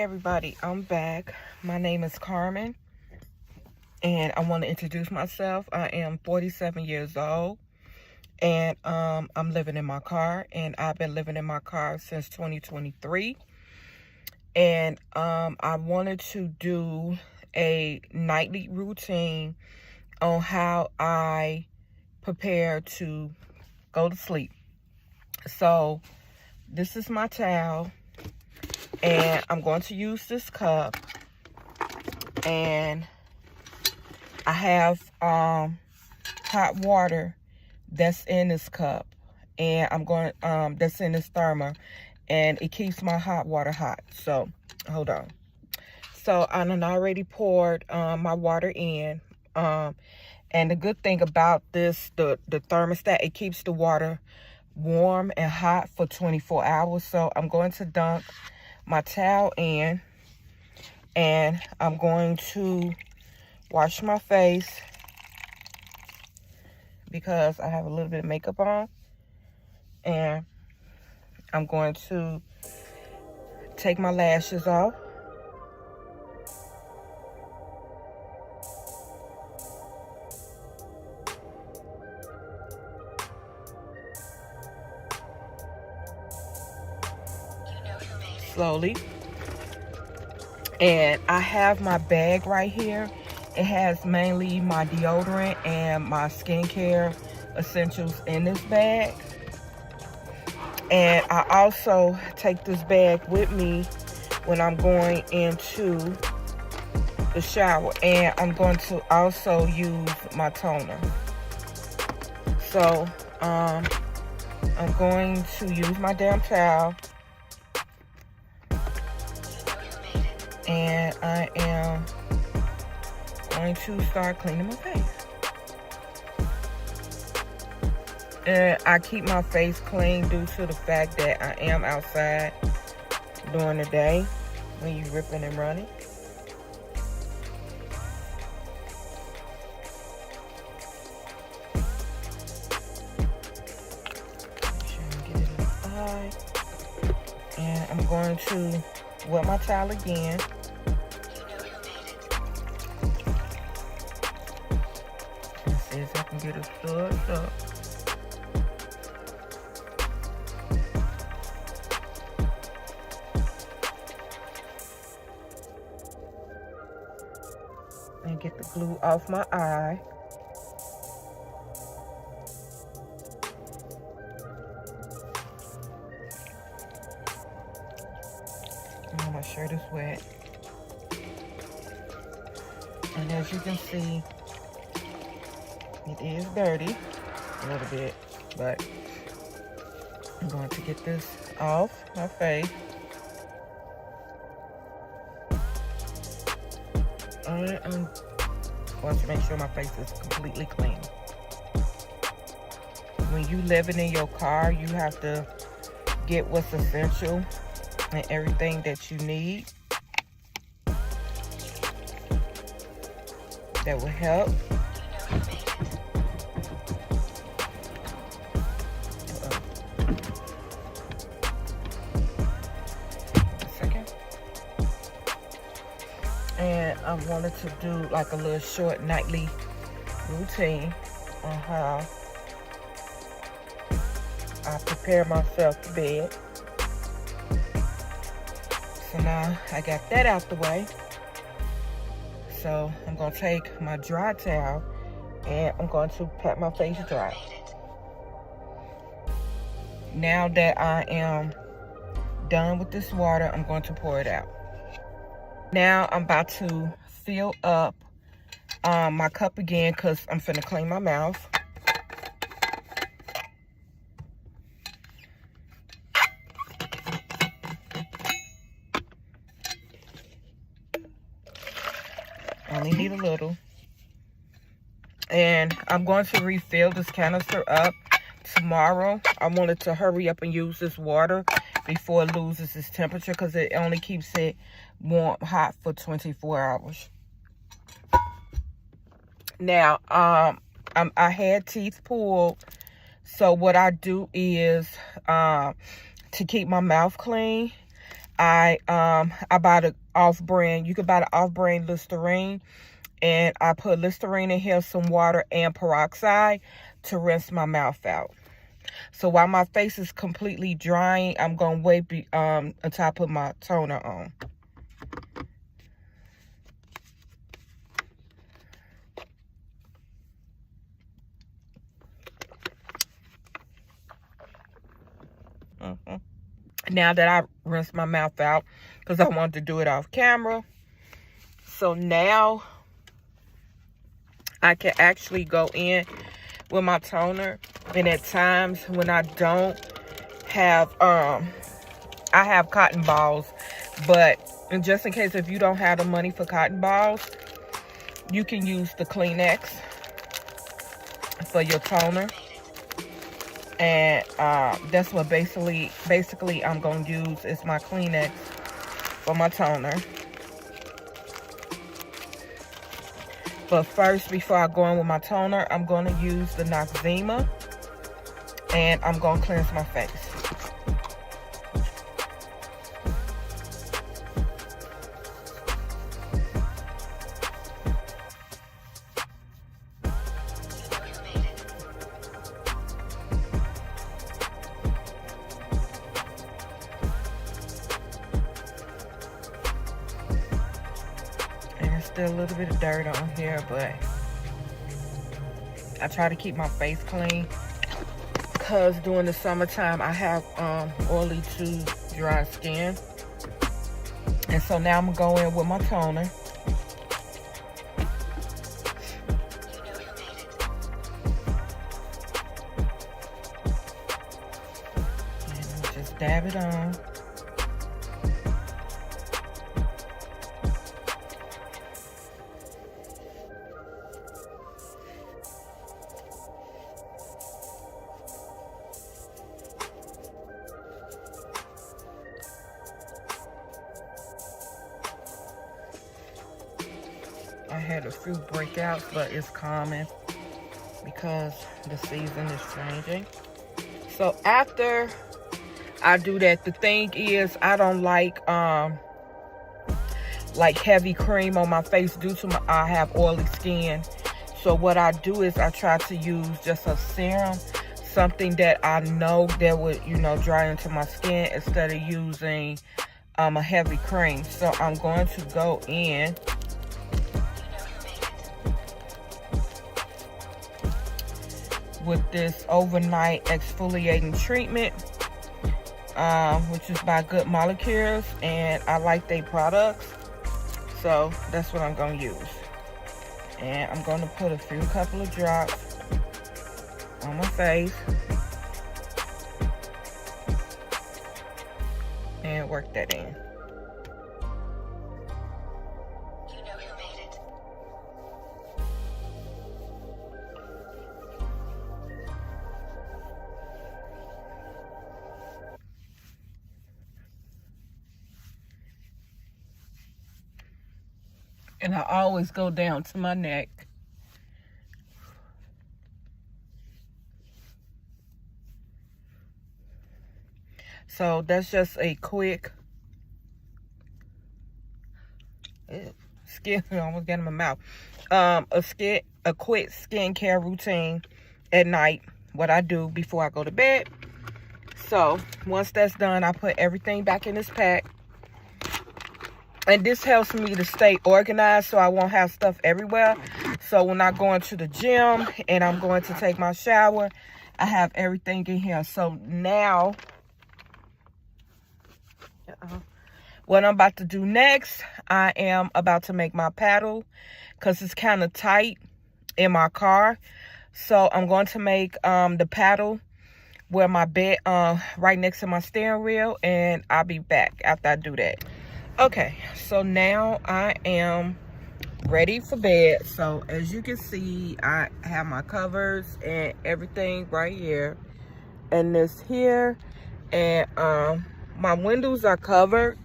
Everybody, I'm back. My name is Carmen, and I want to introduce myself. I am 47 years old, and I'm living in my car, and I've been living in my car since 2023. And I wanted to do a nightly routine on how I prepare to go to sleep. So this is my towel, and I'm going to use this cup, and I have hot water that's in this cup, and I'm going that's in this thermo, and it keeps my hot water hot. So hold on. So I done already poured my water in, and the good thing about this, the thermostat, it keeps the water warm and hot for 24 hours. So I'm going to dunk my towel in, and I'm going to wash my face because I have a little bit of makeup on, and I'm going to take my lashes off. Slowly. And I have my bag right here. It has mainly my deodorant and my skincare essentials in this bag. And I also take this bag with me when I'm going into the shower. And I'm going to also use my toner. So I'm going to use my damn towel. And I am going to start cleaning my face. And I keep my face clean due to the fact that I am outside during the day when you're ripping and running. Make sure I get it in the eye. And I'm going to wet my towel again. Let's see if I can get it stored up. And get the glue off my eye. And my shirt is wet. And as you can see, it is dirty a little bit, but I'm going to get this off my face. And I'm going to make sure my face is completely clean. When you living in your car, you have to get what's essential and everything that you need that will help. And I wanted to do like a little short nightly routine on how I prepare myself to bed. So now I got that out the way. So I'm going to take my dry towel and I'm going to pat my face dry. Now that I am done with this water, I'm going to pour it out. Now I'm about to fill up my cup again because I'm finna clean my mouth. Only need a little. And I'm going to refill this canister up tomorrow. I wanted to hurry up and use this water before it loses its temperature because it only keeps it warm, hot for 24 hours. Now, I had teeth pulled. So what I do is, to keep my mouth clean, I buy the off-brand. You can buy the off-brand Listerine. And I put Listerine in here, some water, and peroxide to rinse my mouth out. So while my face is completely drying, I'm going to wait until I put my toner on. Now that I rinsed my mouth out, because I wanted to do it off camera. So now I can actually go in with my toner. And at times when I don't have, I have cotton balls. But just in case if you don't have the money for cotton balls, you can use the Kleenex for your toner. And that's what basically I'm going to use is my Kleenex for my toner. But first, before I go in with my toner, I'm going to use the Noxzema. And I'm going to cleanse my face. Still a little bit of dirt on here, but I try to keep my face clean because during the summertime I have oily to dry skin. And so now I'm gonna go in with my toner. And I'll just dab it on. I had a few breakouts, but it's common because the season is changing. So after I do that, the thing is I don't like heavy cream on my face due to I have oily skin. So what I do is I try to use just a serum, something that I know that would, dry into my skin instead of using a heavy cream. So I'm going to go in with this overnight exfoliating treatment, which is by Good Molecules, and I like their products, so that's what I'm going to use. And I'm going to put a couple of drops on my face and work that in. And I always go down to my neck. So that's just a quick skin. I almost got in my mouth. A quick skincare routine at night. What I do before I go to bed. So once that's done, I put everything back in this pack. And this helps me to stay organized so I won't have stuff everywhere. So when I go into the gym and I'm going to take my shower, I have everything in here. So now, what I'm about to do next, I am about to make my paddle because it's kind of tight in my car. So I'm going to make the paddle where my bed, right next to my steering wheel, and I'll be back after I do that. Okay, so now I am ready for bed. So as you can see, I have my covers and everything right here, and this here, and my windows are covered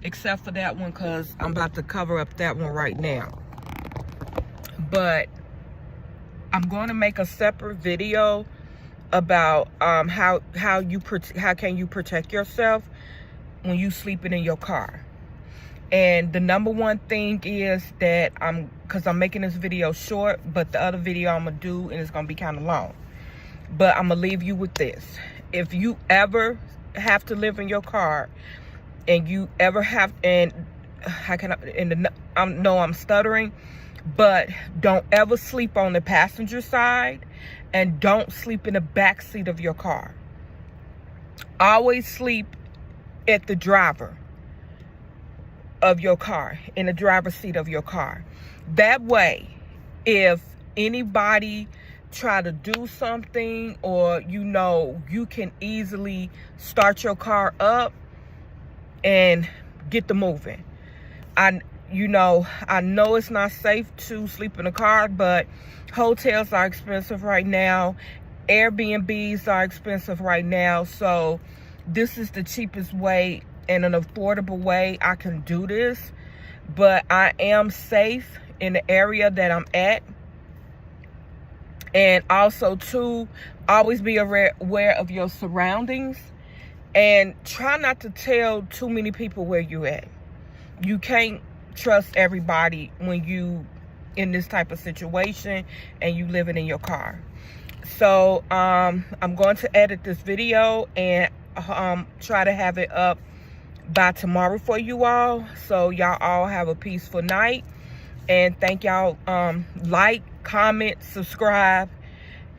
except for that one because I'm about to cover up that one right now. But I'm going to make a separate video about how can you protect yourself when you sleeping in your car. And the number one thing is that because I'm making this video short, but the other video I'm gonna do, and it's gonna be kind of long, but I'm gonna leave you with this. If you ever have to live in your car, and you ever have, and I'm stuttering, but don't ever sleep on the passenger side, and don't sleep in the back seat of your car. Always sleep at the driver of your car, in the driver's seat of your car. That way, if anybody try to do something, or you can easily start your car up and get the moving. I know it's not safe to sleep in a car, but hotels are expensive right now. Airbnbs are expensive right now. So this is the cheapest way and an affordable way I can do this. But I am safe in the area that I'm at. And also, too, always be aware of your surroundings. And try not to tell too many people where you at. You can't trust everybody when you in this type of situation and you living in your car. So I'm going to edit this video and try to have it up by tomorrow for you all. So y'all all have a peaceful night. And thank y'all. Like, comment, subscribe.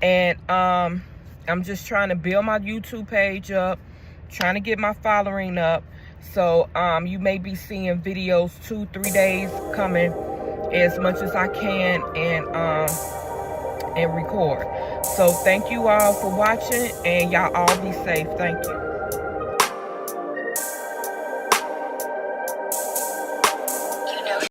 And I'm just trying to build my YouTube page up. Trying to get my following up. So you may be seeing videos 2-3 days coming as much as I can, and record. So thank you all for watching, and y'all all be safe. Thank you.